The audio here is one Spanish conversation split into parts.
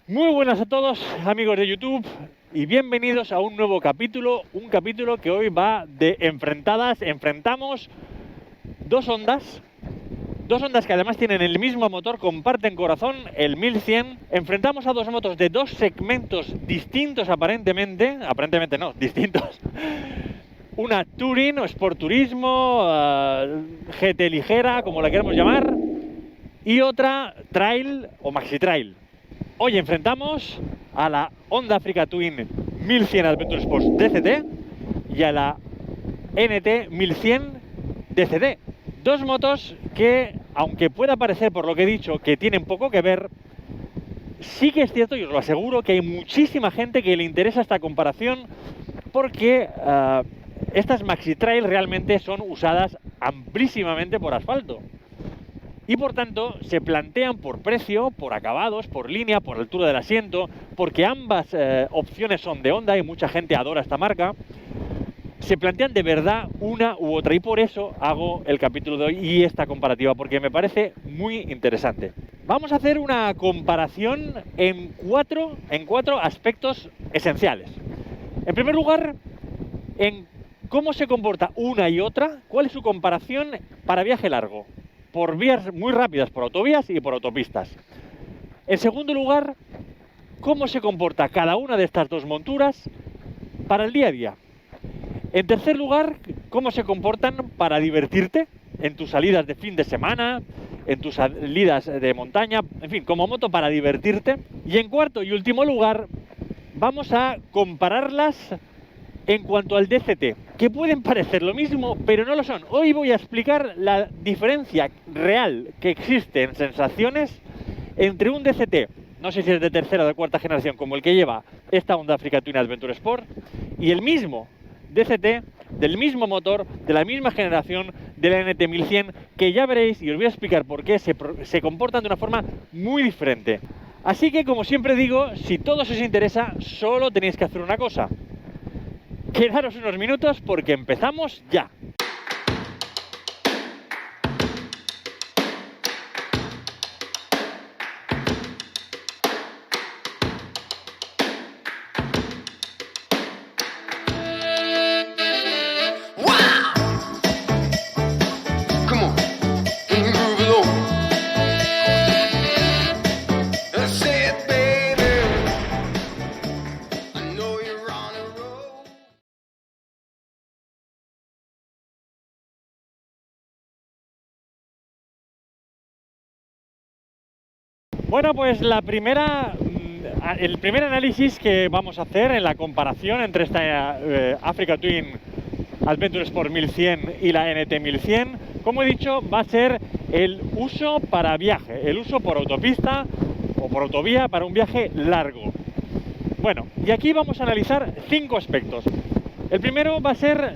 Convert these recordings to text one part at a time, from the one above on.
Muy buenas a todos, amigos de YouTube, y bienvenidos a un nuevo capítulo, un capítulo que hoy va de enfrentadas. Enfrentamos dos ondas que además tienen el mismo motor, comparten corazón, el 1100. Enfrentamos a dos motos de dos segmentos distintos aparentemente no, distintos. Una Touring o Sport Turismo, GT ligera, como la queramos llamar, y otra Trail o Maxi Trail. Hoy enfrentamos a la Honda Africa Twin 1100 Adventure Sports DCT y a la NT 1100 DCT. Dos motos que, aunque pueda parecer por lo que he dicho que tienen poco que ver, sí que es cierto, y os lo aseguro, que hay muchísima gente que le interesa esta comparación porque estas Maxi Trail realmente son usadas amplísimamente por asfalto. Y por tanto se plantean por precio, por acabados, por línea, por altura del asiento, porque ambas opciones son de Honda y mucha gente adora esta marca. Se plantean de verdad una u otra y por eso hago el capítulo de hoy y esta comparativa, porque me parece muy interesante. Vamos a hacer una comparación en cuatro aspectos esenciales. En primer lugar, en cómo se comporta una y otra, cuál es su comparación para viaje largo, por vías muy rápidas, por autovías y por autopistas. En segundo lugar, cómo se comporta cada una de estas dos monturas para el día a día. En tercer lugar, cómo se comportan para divertirte en tus salidas de fin de semana, en tus salidas de montaña, en fin, como moto para divertirte. Y en cuarto y último lugar, vamos a compararlas en cuanto al DCT, que pueden parecer lo mismo, pero no lo son. Hoy voy a explicar la diferencia real que existe en sensaciones entre un DCT, no sé si es de tercera o de cuarta generación, como el que lleva esta Honda Africa Twin Adventure Sport, y el mismo DCT, del mismo motor, de la misma generación, de la NT 1100, que ya veréis, y os voy a explicar por qué, se comportan de una forma muy diferente. Así que, como siempre digo, si todo os interesa, solo tenéis que hacer una cosa: quedaros unos minutos porque empezamos ya. Bueno, pues el primer análisis que vamos a hacer en la comparación entre esta Africa Twin Adventure Sport 1100 y la NT 1100, como he dicho, va a ser el uso para viaje, el uso por autopista o por autovía para un viaje largo. Bueno, y aquí vamos a analizar 5 aspectos. El primero va a ser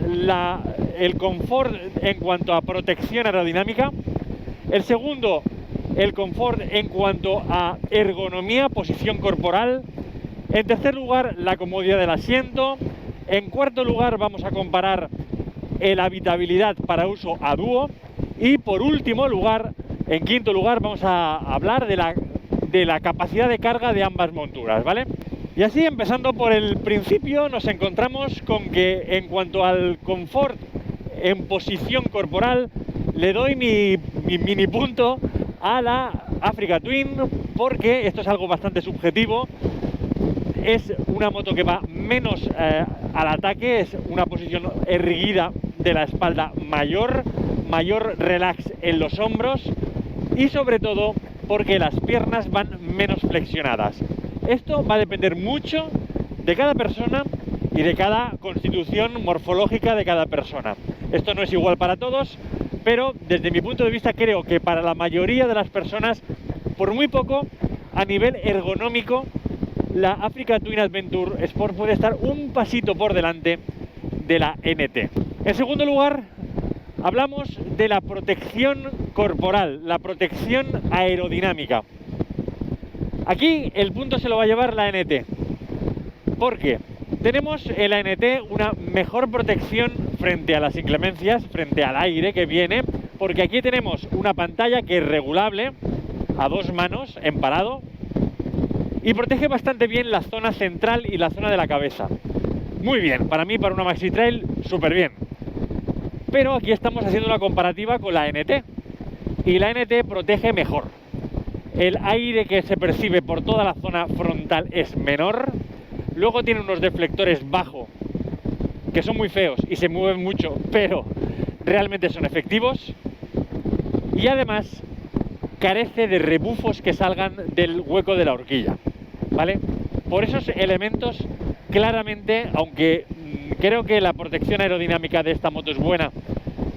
el confort en cuanto a protección aerodinámica. El segundo, el confort en cuanto a ergonomía, posición corporal. En tercer lugar, la comodidad del asiento. En cuarto lugar, vamos a comparar la habitabilidad para uso a dúo. Y por último lugar, en quinto lugar, vamos a hablar de la capacidad de carga de ambas monturas, ¿vale? Y así, empezando por el principio, nos encontramos con que en cuanto al confort en posición corporal, le doy mi mini punto a la Africa Twin, porque esto es algo bastante subjetivo. Es una moto que va menos al ataque, es una posición erguida de la espalda mayor relax en los hombros y sobre todo porque las piernas van menos flexionadas. Esto va a depender mucho de cada persona y de cada constitución morfológica de cada persona. Esto no es igual para todos, pero desde mi punto de vista creo que para la mayoría de las personas, por muy poco, a nivel ergonómico, la Africa Twin Adventure Sport puede estar un pasito por delante de la NT. En segundo lugar, hablamos de la protección corporal, la protección aerodinámica. Aquí el punto se lo va a llevar la NT. ¿Por qué? Tenemos en la NT una mejor protección frente a las inclemencias, frente al aire que viene, porque aquí tenemos una pantalla que es regulable a dos manos en parado y protege bastante bien la zona central y la zona de la cabeza. Muy bien, para mí, para una Maxi Trail, súper bien. Pero aquí estamos haciendo una comparativa con la NT, y la NT protege mejor. El aire que se percibe por toda la zona frontal es menor. Luego tiene unos deflectores bajo que son muy feos y se mueven mucho, pero realmente son efectivos. Y además carece de rebufos que salgan del hueco de la horquilla, ¿vale? Por esos elementos, claramente, aunque creo que la protección aerodinámica de esta moto es buena,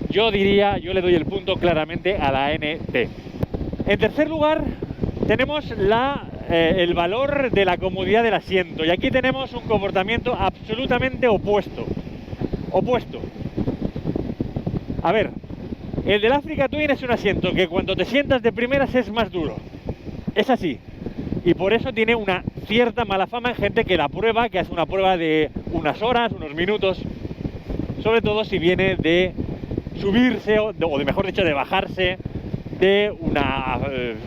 yo le doy el punto claramente a la NT. En tercer lugar, tenemos el valor de la comodidad del asiento, y aquí tenemos un comportamiento absolutamente opuesto. A ver, el del Africa Twin es un asiento que cuando te sientas de primeras es más duro. Es así. Y por eso tiene una cierta mala fama en gente que la prueba, que hace una prueba de unas horas, unos minutos. Sobre todo si viene de subirse, mejor dicho, de bajarse de una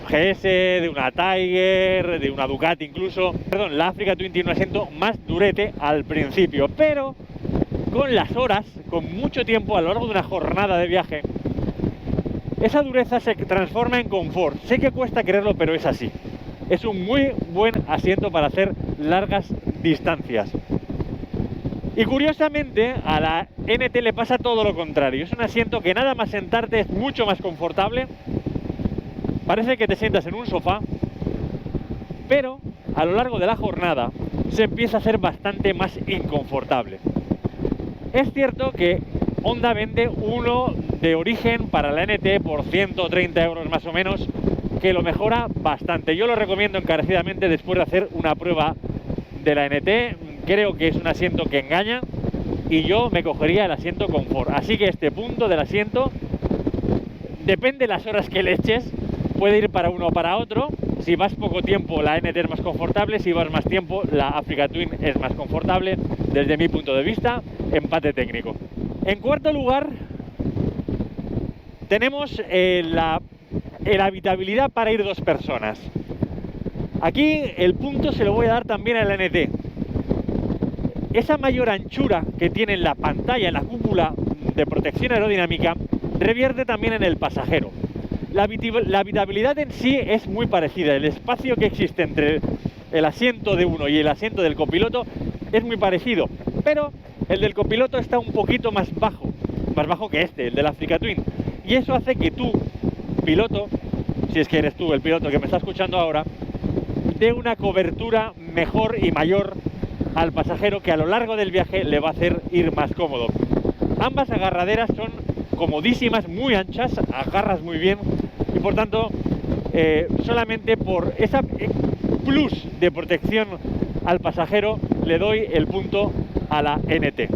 GS, de una Tiger, de una Ducati incluso. Perdón, la Africa Twin tiene un asiento más durete al principio, pero con las horas, con mucho tiempo a lo largo de una jornada de viaje, esa dureza se transforma en confort. Sé que cuesta creerlo, pero es así. Es un muy buen asiento para hacer largas distancias. Y curiosamente, a la NT le pasa todo lo contrario. Es un asiento que nada más sentarte es mucho más confortable. Parece que te sientas en un sofá, pero a lo largo de la jornada se empieza a hacer bastante más inconfortable. Es cierto que Honda vende uno de origen para la NT por 130 euros más o menos, que lo mejora bastante. Yo lo recomiendo encarecidamente después de hacer una prueba de la NT. Creo que es un asiento que engaña y yo me cogería el asiento confort. Así que este punto del asiento, depende de las horas que le eches, puede ir para uno o para otro. Si vas poco tiempo, la NT es más confortable. Si vas más tiempo, la Africa Twin es más confortable. Desde mi punto de vista, empate técnico. En cuarto lugar, tenemos la habitabilidad para ir dos personas. Aquí el punto se lo voy a dar también a la NT. Esa mayor anchura que tiene en la pantalla, en la cúpula de protección aerodinámica, revierte también en el pasajero. La habitabilidad en sí es muy parecida. El espacio que existe entre el asiento de uno y el asiento del copiloto es muy parecido, pero el del copiloto está un poquito más bajo que el del Africa Twin, y eso hace que tú, piloto, si es que eres tú el piloto que me está escuchando ahora, dé una cobertura mejor y mayor al pasajero, que a lo largo del viaje le va a hacer ir más cómodo. Ambas agarraderas son comodísimas, muy anchas, agarras muy bien, y por tanto solamente por esa plus de protección al pasajero le doy el punto a la NT.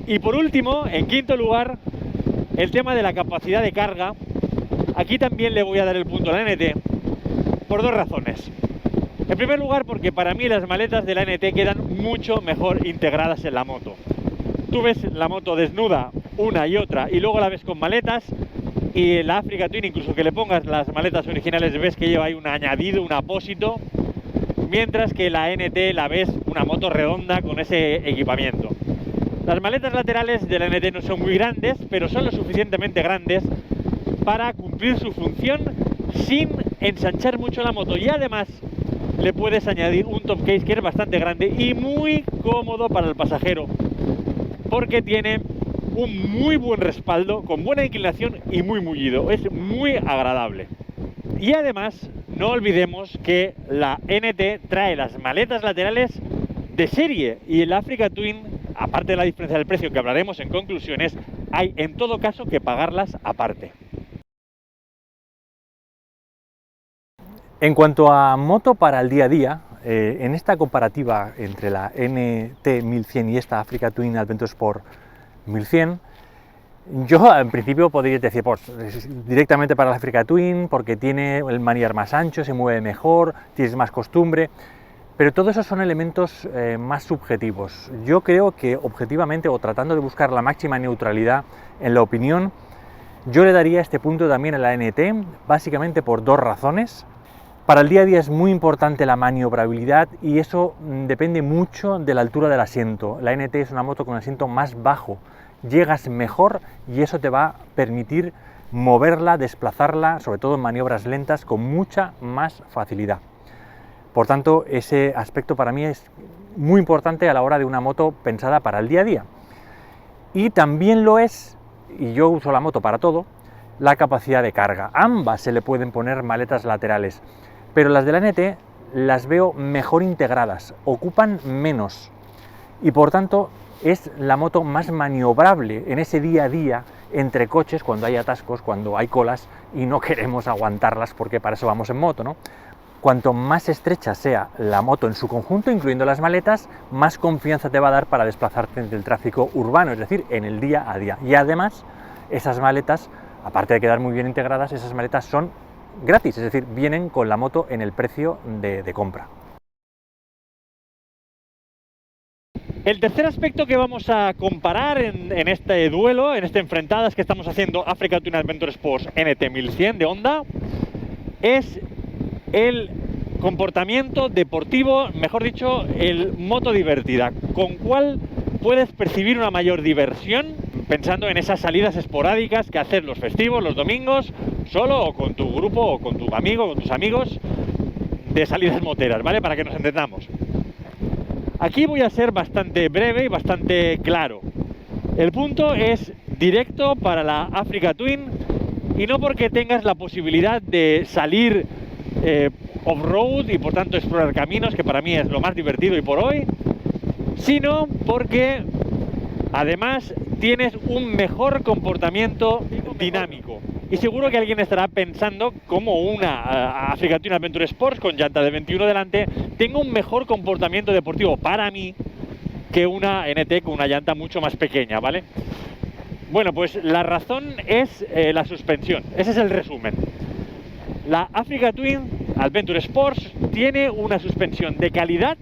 Y por último, en quinto lugar, el tema de la capacidad de carga. Aquí también le voy a dar el punto a la NT por dos razones. En primer lugar, porque para mí las maletas de la NT quedan mucho mejor integradas en la moto. Tú ves la moto desnuda una y otra y luego la ves con maletas, y en la Africa Twin, incluso que le pongas las maletas originales, ves que lleva ahí un añadido, un apósito, mientras que la NT la ves una moto redonda con ese equipamiento. Las maletas laterales de la NT no son muy grandes, pero son lo suficientemente grandes para cumplir su función sin ensanchar mucho la moto, y además le puedes añadir un top case que es bastante grande y muy cómodo para el pasajero, porque tiene un muy buen respaldo, con buena inclinación y muy mullido. Es muy agradable. Y además, no olvidemos que la NT trae las maletas laterales de serie, y el Africa Twin, aparte de la diferencia del precio que hablaremos en conclusiones, hay en todo caso que pagarlas aparte. En cuanto a moto para el día a día, en esta comparativa entre la NT 1100 y esta Africa Twin Adventure Sport 1100, yo en principio podría decir pues, directamente para la Africa Twin, porque tiene el manillar más ancho, se mueve mejor, tienes más costumbre, pero todo eso son elementos más subjetivos. Yo creo que objetivamente, o tratando de buscar la máxima neutralidad en la opinión, yo le daría este punto también a la NT, básicamente por dos razones. Para el día a día es muy importante la maniobrabilidad y eso depende mucho de la altura del asiento. La NT es una moto con un asiento más bajo, llegas mejor y eso te va a permitir moverla, desplazarla, sobre todo en maniobras lentas, con mucha más facilidad. Por tanto, ese aspecto para mí es muy importante a la hora de una moto pensada para el día a día. Y también lo es, y yo uso la moto para todo, la capacidad de carga. Ambas se le pueden poner maletas laterales, pero las de la NT las veo mejor integradas, ocupan menos y por tanto es la moto más maniobrable en ese día a día entre coches cuando hay atascos, cuando hay colas y no queremos aguantarlas porque para eso vamos en moto, ¿no? Cuanto más estrecha sea la moto en su conjunto, incluyendo las maletas, más confianza te va a dar para desplazarte en el tráfico urbano, es decir, en el día a día. Y además, esas maletas, aparte de quedar muy bien integradas, esas maletas son gratis, es decir, vienen con la moto en el precio de compra. El tercer aspecto que vamos a comparar en este duelo, en este enfrentadas que estamos haciendo Africa Twin Adventure Sports NT 1100 de Honda, es el comportamiento deportivo, mejor dicho, el moto divertida, con cual puedes percibir una mayor diversión pensando en esas salidas esporádicas que haces los festivos, los domingos, solo o con tu grupo o con tu amigo, con tus amigos, de salidas moteras, ¿vale? Para que nos entendamos. Aquí voy a ser bastante breve y bastante claro. El punto es directo para la Africa Twin y no porque tengas la posibilidad de salir off-road y por tanto explorar caminos, que para mí es lo más divertido y por hoy, sino porque además tienes un mejor comportamiento dinámico. Y seguro que alguien estará pensando como una Africa Twin Adventure Sports con llanta de 21 delante tengo un mejor comportamiento deportivo para mí que una NT con una llanta mucho más pequeña, ¿vale? Bueno, pues la razón es la suspensión. Ese es el resumen. La Africa Twin Adventure Sports tiene una suspensión de calidad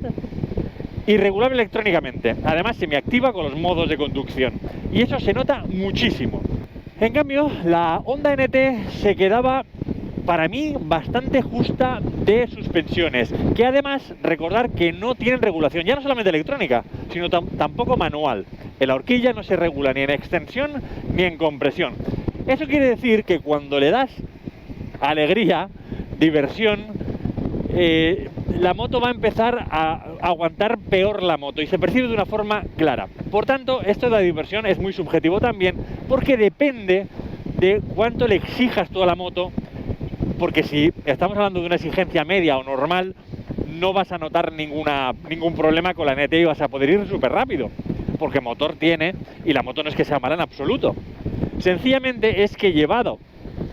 y regulable electrónicamente. Además semiactiva con los modos de conducción. Y eso se nota muchísimo. En cambio, la Honda NT se quedaba, para mí, bastante justa de suspensiones. Que además, recordar que no tienen regulación, ya no solamente electrónica, sino tampoco manual. En la horquilla no se regula ni en extensión ni en compresión. Eso quiere decir que cuando le das alegría, diversión, la moto va a empezar a aguantar peor la moto y se percibe de una forma clara. Por tanto, esto de la diversión es muy subjetivo también, porque depende de cuánto le exijas tú a la moto, porque si estamos hablando de una exigencia media o normal, no vas a notar ningún problema con la NT y vas a poder ir súper rápido, porque motor tiene y la moto no es que sea mala en absoluto. Sencillamente es que llevado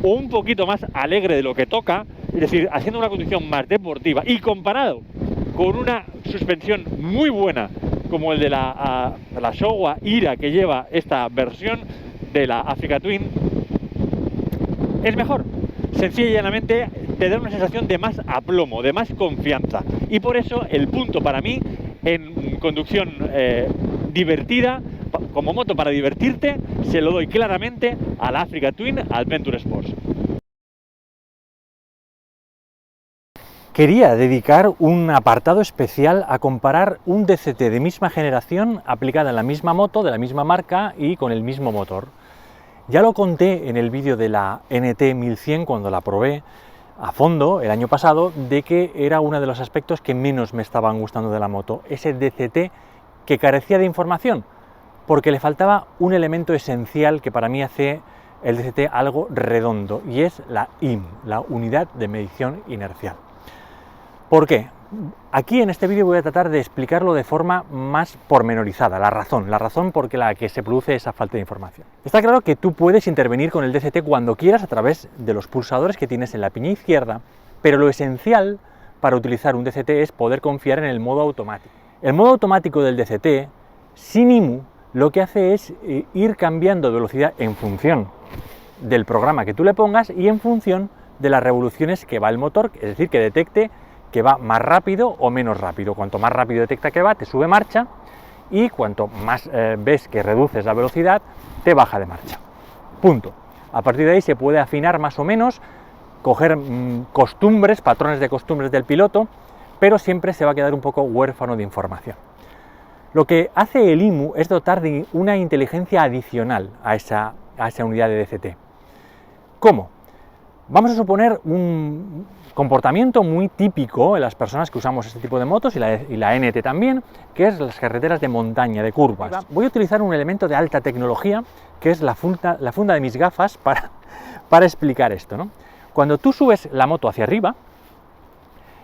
o un poquito más alegre de lo que toca, es decir, haciendo una conducción más deportiva y comparado con una suspensión muy buena como el de la Showa Ira que lleva esta versión de la Africa Twin, es mejor. Sencilla y llanamente te da una sensación de más aplomo, de más confianza, y por eso el punto para mí en conducción divertida, como moto para divertirte, se lo doy claramente a la Africa Twin Adventure Sports. Quería dedicar un apartado especial a comparar un DCT de misma generación aplicada en la misma moto, de la misma marca y con el mismo motor. Ya lo conté en el vídeo de la NT 1100 cuando la probé a fondo el año pasado, de que era uno de los aspectos que menos me estaban gustando de la moto, ese DCT que carecía de información, porque le faltaba un elemento esencial que para mí hace el DCT algo redondo, y es la IM, la unidad de medición inercial. ¿Por qué? Aquí en este vídeo voy a tratar de explicarlo de forma más pormenorizada, la razón por la que se produce esa falta de información. Está claro que tú puedes intervenir con el DCT cuando quieras a través de los pulsadores que tienes en la piña izquierda, pero lo esencial para utilizar un DCT es poder confiar en el modo automático. El modo automático del DCT, sin IMU, lo que hace es ir cambiando de velocidad en función del programa que tú le pongas y en función de las revoluciones que va el motor, es decir, que detecte que va más rápido o menos rápido. Cuanto más rápido detecta que va, te sube marcha, y cuanto más ves que reduces la velocidad, te baja de marcha. Punto. A partir de ahí se puede afinar más o menos coger costumbres, patrones de costumbres del piloto, pero siempre se va a quedar un poco huérfano de información. Lo que hace el IMU es dotar de una inteligencia adicional a esa unidad de DCT. ¿Cómo? Vamos a suponer un comportamiento muy típico en las personas que usamos este tipo de motos y la NT también, que es las carreteras de montaña, de curvas. Voy a utilizar un elemento de alta tecnología, que es la funda de mis gafas, para explicar esto, ¿no? Cuando tú subes la moto hacia arriba,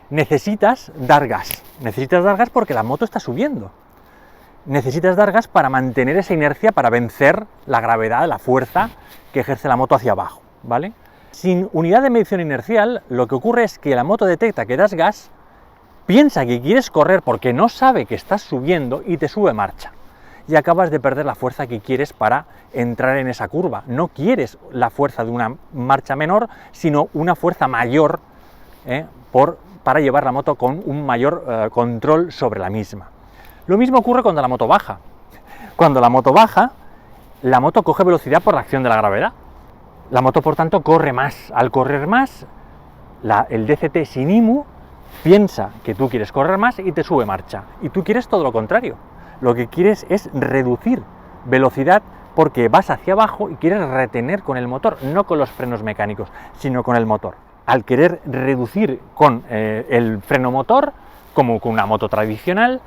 necesitas dar gas. Necesitas dar gas porque la moto está subiendo. Necesitas dar gas para mantener esa inercia, para vencer la gravedad, la fuerza que ejerce la moto hacia abajo, ¿vale? Sin unidad de medición inercial, lo que ocurre es que la moto detecta que das gas, piensa que quieres correr porque no sabe que estás subiendo y te sube marcha. Y acabas de perder la fuerza que quieres para entrar en esa curva. No quieres la fuerza de una marcha menor, sino una fuerza mayor para llevar la moto con un mayor control sobre la misma. Lo mismo ocurre cuando la moto baja. Cuando la moto baja, la moto coge velocidad por la acción de la gravedad. La moto, por tanto, corre más. Al correr más, el DCT sin IMU piensa que tú quieres correr más y te sube marcha. Y tú quieres todo lo contrario. Lo que quieres es reducir velocidad porque vas hacia abajo y quieres retener con el motor, no con los frenos mecánicos, sino con el motor. Al querer reducir con el freno motor, como con una moto tradicional,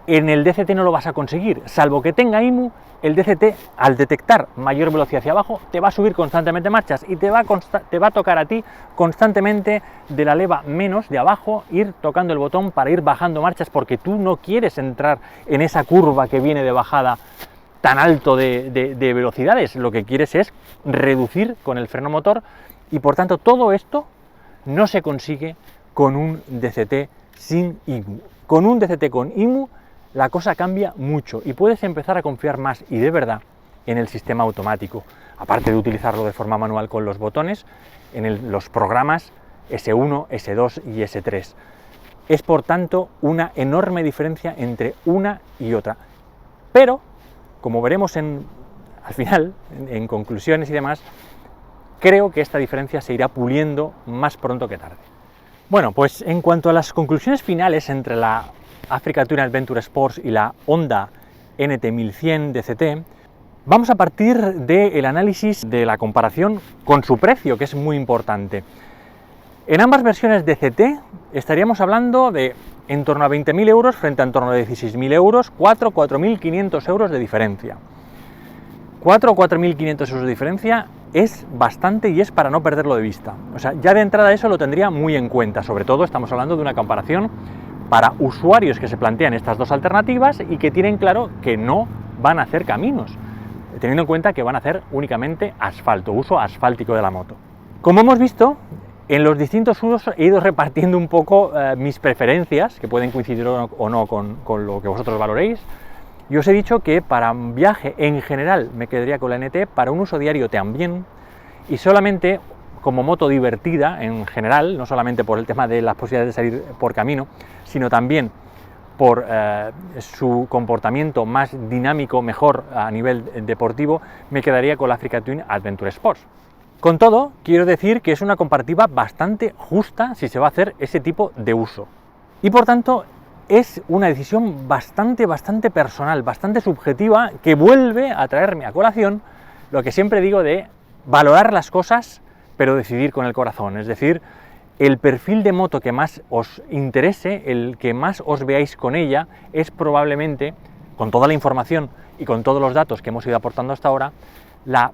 en el DCT no lo vas a conseguir, salvo que tenga IMU. El DCT, al detectar mayor velocidad hacia abajo, te va a subir constantemente marchas y te va a tocar a ti constantemente de la leva menos, de abajo, ir tocando el botón para ir bajando marchas, porque tú no quieres entrar en esa curva que viene de bajada tan alto de velocidades. Lo que quieres es reducir con el freno motor y, por tanto, todo esto no se consigue con un DCT sin IMU. Con un DCT con IMU la cosa cambia mucho y puedes empezar a confiar más y de verdad en el sistema automático, aparte de utilizarlo de forma manual con los botones, en los programas S1, S2 y S3. Es, por tanto, una enorme diferencia entre una y otra. Pero, como veremos al final, en conclusiones y demás, creo que esta diferencia se irá puliendo más pronto que tarde. Bueno, pues en cuanto a las conclusiones finales entre la Africa Twin Adventure Sports y la Honda NT1100 DCT, vamos a partir del análisis de la comparación con su precio, que es muy importante. En ambas versiones DCT estaríamos hablando de en torno a 20.000 euros frente a en torno a 16.000 euros, 4.500 euros de diferencia. 4 o 4.500 euros de diferencia es bastante y es para no perderlo de vista. O sea, ya de entrada eso lo tendría muy en cuenta. Sobre todo estamos hablando de una comparación para usuarios que se plantean estas dos alternativas y que tienen claro que no van a hacer caminos, teniendo en cuenta que van a hacer únicamente asfalto, uso asfáltico de la moto. Como hemos visto, en los distintos usos he ido repartiendo un poco mis preferencias, que pueden coincidir o no con lo que vosotros valoréis. Yo os he dicho que para un viaje en general me quedaría con la NT, para un uso diario también, y solamente como moto divertida en general, no solamente por el tema de las posibilidades de salir por camino, sino también por su comportamiento más dinámico, mejor a nivel deportivo, me quedaría con la Africa Twin Adventure Sports. Con todo, quiero decir que es una comparativa bastante justa si se va a hacer ese tipo de uso. Y por tanto, es una decisión bastante personal, bastante subjetiva, que vuelve a traerme a colación lo que siempre digo de valorar las cosas, pero decidir con el corazón. Es decir, el perfil de moto que más os interese, el que más os veáis con ella, es probablemente, con toda la información y con todos los datos que hemos ido aportando hasta ahora, la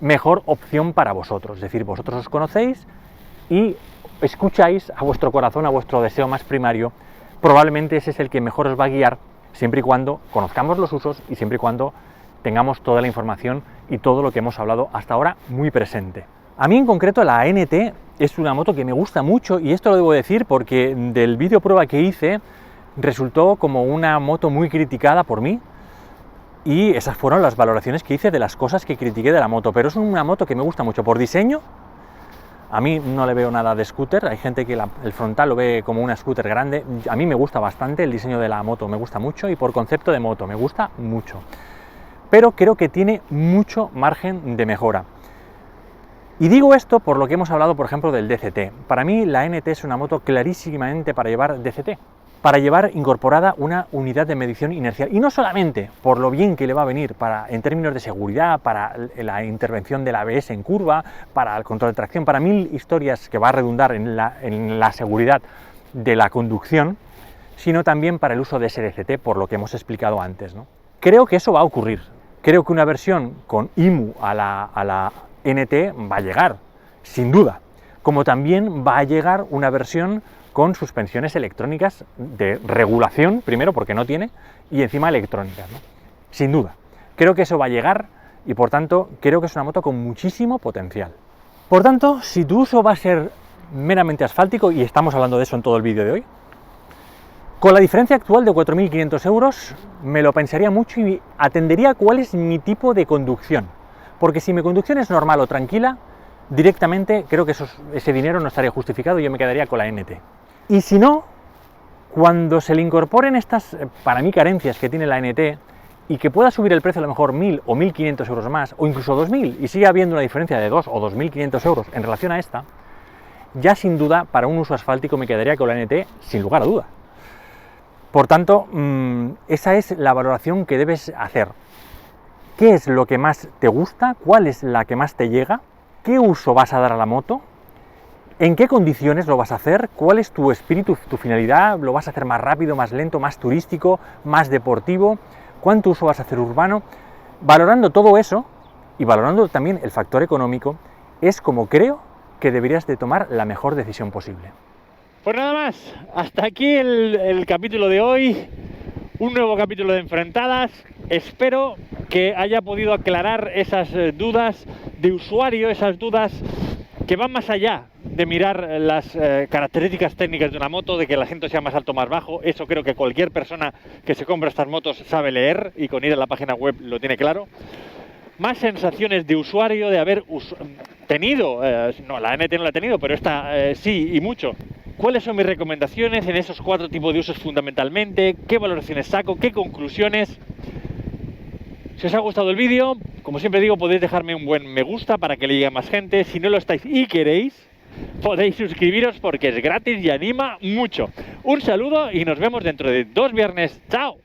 mejor opción para vosotros. Es decir, vosotros os conocéis y escucháis a vuestro corazón, a vuestro deseo más primario. Probablemente ese es el que mejor os va a guiar, siempre y cuando conozcamos los usos y siempre y cuando tengamos toda la información y todo lo que hemos hablado hasta ahora muy presente. A mí en concreto la NT es una moto que me gusta mucho, y esto lo debo decir porque del vídeo prueba que hice resultó como una moto muy criticada por mí, y esas fueron las valoraciones que hice de las cosas que critiqué de la moto. Pero es una moto que me gusta mucho por diseño. A mí no le veo nada de scooter, hay gente que el frontal lo ve como una scooter grande. A mí me gusta bastante, el diseño de la moto me gusta mucho, y por concepto de moto me gusta mucho. Pero creo que tiene mucho margen de mejora. Y digo esto por lo que hemos hablado, por ejemplo, del DCT. Para mí la NT es una moto clarísimamente para llevar DCT, para llevar incorporada una unidad de medición inercial. Y no solamente por lo bien que le va a venir en términos de seguridad, para la intervención del ABS en curva, para el control de tracción, para mil historias que va a redundar en la seguridad de la conducción, sino también para el uso de SDCT, por lo que hemos explicado antes, ¿no? Creo que eso va a ocurrir. Creo que una versión con IMU a la NT va a llegar, sin duda. Como también va a llegar una versión con suspensiones electrónicas de regulación, primero porque no tiene, y encima electrónicas, ¿no? Sin duda. Creo que eso va a llegar y por tanto creo que es una moto con muchísimo potencial. Por tanto, si tu uso va a ser meramente asfáltico, y estamos hablando de eso en todo el vídeo de hoy, con la diferencia actual de 4.500 euros me lo pensaría mucho y atendería cuál es mi tipo de conducción. Porque si mi conducción es normal o tranquila, directamente creo que ese dinero no estaría justificado y yo me quedaría con la NT. Y si no, cuando se le incorporen estas, para mí, carencias que tiene la NT y que pueda subir el precio a lo mejor 1.000 o 1.500 euros más, o incluso 2.000, y sigue habiendo una diferencia de 2 o 2.500 euros en relación a esta, ya sin duda para un uso asfáltico me quedaría con la NT sin lugar a duda. Por tanto, esa es la valoración que debes hacer. ¿Qué es lo que más te gusta? ¿Cuál es la que más te llega? ¿Qué uso vas a dar a la moto? ¿En qué condiciones lo vas a hacer? ¿Cuál es tu espíritu, tu finalidad? ¿Lo vas a hacer más rápido, más lento, más turístico, más deportivo? ¿Cuánto uso vas a hacer urbano? Valorando todo eso y valorando también el factor económico, es como creo que deberías de tomar la mejor decisión posible. Pues nada más, hasta aquí el capítulo de hoy, un nuevo capítulo de Enfrentadas. Espero que haya podido aclarar esas dudas de usuario, esas dudas que van más allá de mirar las características técnicas de una moto, de que el asiento sea más alto o más bajo. Eso creo que cualquier persona que se compra estas motos sabe leer y con ir a la página web lo tiene claro. Más sensaciones de usuario, de haber tenido, no, la NT no la he tenido, pero esta sí y mucho. ¿Cuáles son mis recomendaciones en esos 4 tipos de usos fundamentalmente? ¿Qué valoraciones saco? ¿Qué conclusiones? Si os ha gustado el vídeo, como siempre digo, podéis dejarme un buen me gusta para que le llegue a más gente. Si no lo estáis y queréis, podéis suscribiros porque es gratis y anima mucho. Un saludo y nos vemos dentro de 2 viernes. ¡Chao!